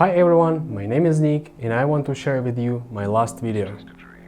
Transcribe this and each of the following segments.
Hi everyone, my name is Nick and I want to share with you my last video.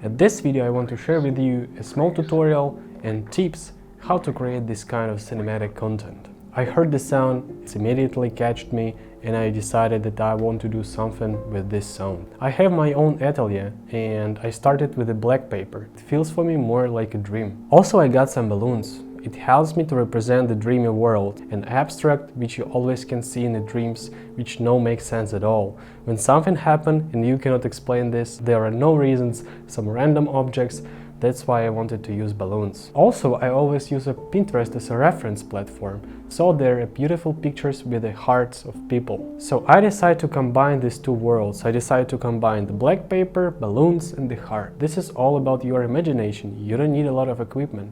At this video I want to share with you a small tutorial and tips how to create this kind of cinematic content. I heard the sound, it immediately catched me and I decided that I want to do something with this sound. I have my own atelier and I started with a black paper. It feels for me more like a dream. Also I got some balloons. It helps me to represent the dreamy world, an abstract which you always can see in the dreams, which no makes sense at all. When something happens and you cannot explain this, there are no reasons, some random objects. That's why I wanted to use balloons. Also, I always use Pinterest as a reference platform, so there are beautiful pictures with the hearts of people. So I decided to combine these two worlds. I decided to combine the black paper, balloons and the heart. This is all about your imagination. You don't need a lot of equipment.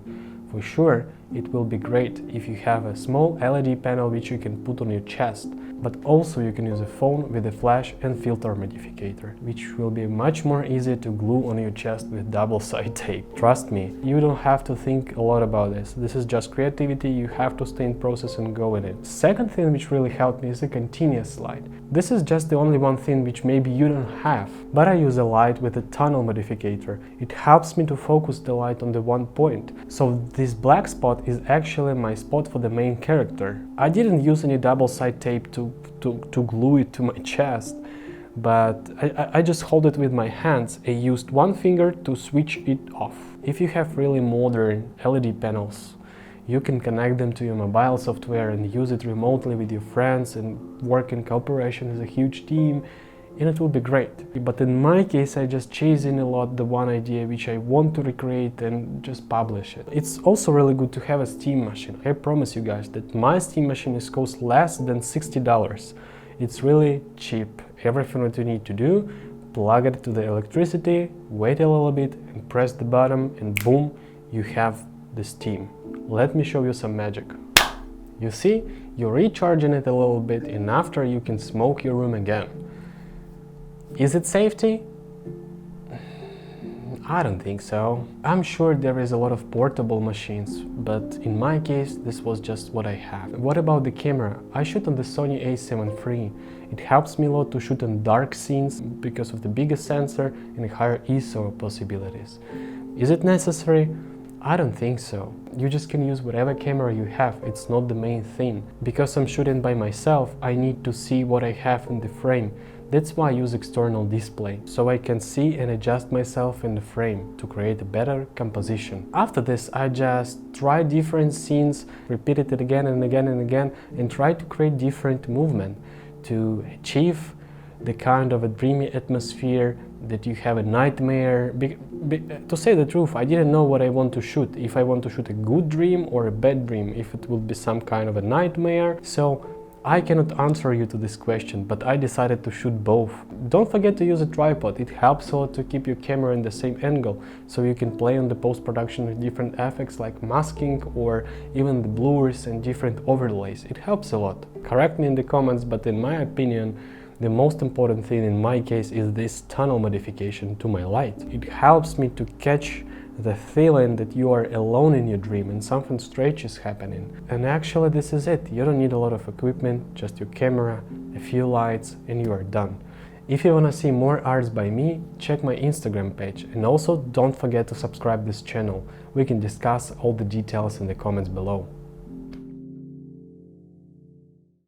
For sure, it will be great if you have a small LED panel which you can put on your chest, but also you can use a phone with a flash and filter modifier, which will be much more easy to glue on your chest with double-sided tape. Trust me, you don't have to think a lot about this. This is just creativity, you have to stay in process and go with it. Second thing which really helped me is a continuous light. This is just the only one thing which maybe you don't have, but I use a light with a tunnel modifier. It helps me to focus the light on the one point. So this black spot is actually my spot for the main character. I didn't use any double-sided tape to glue it to my chest, but I just hold it with my hands. I used one finger to switch it off. If you have really modern LED panels, you can connect them to your mobile software and use it remotely with your friends and work in cooperation as a huge team, and it will be great. But in my case, I just chase in a lot the one idea which I want to recreate and just publish it. It's also really good to have a steam machine. I promise you guys that my steam machine is cost less than $60. It's really cheap. Everything that you need to do, plug it to the electricity, wait a little bit and press the button and boom, you have the steam. Let me show you some magic. You see, you're recharging it a little bit and after you can smoke your room again. Is it safety? I don't think so. I'm sure there is a lot of portable machines, but in my case, this was just what I have. What about the camera? I shoot on the Sony a7 III. It helps me a lot to shoot in dark scenes because of the bigger sensor and higher ISO possibilities. Is it necessary? I don't think so. You just can use whatever camera you have, it's not the main thing. Because I'm shooting by myself, I need to see what I have in the frame. That's why I use external display, so I can see and adjust myself in the frame to create a better composition. After this, I just try different scenes, repeated it again and again and again, and try to create different movement to achieve the kind of a dreamy atmosphere that you have a nightmare. To say the truth, I didn't know what I want to shoot, if I want to shoot a good dream or a bad dream, if it will be some kind of a nightmare. So I cannot answer you to this question, but I decided to shoot both. Don't forget to use a tripod, it helps a lot to keep your camera in the same angle, so you can play on the post-production with different effects like masking or even the blurs and different overlays. It helps a lot. Correct me in the comments, but in my opinion, the most important thing in my case is this tunnel modification to my light. It helps me to catch the feeling that you are alone in your dream and something strange is happening. And actually this is it. You don't need a lot of equipment, just your camera, a few lights and you are done. If you want to see more arts by me, check my Instagram page and also don't forget to subscribe this channel. We can discuss all the details in the comments below.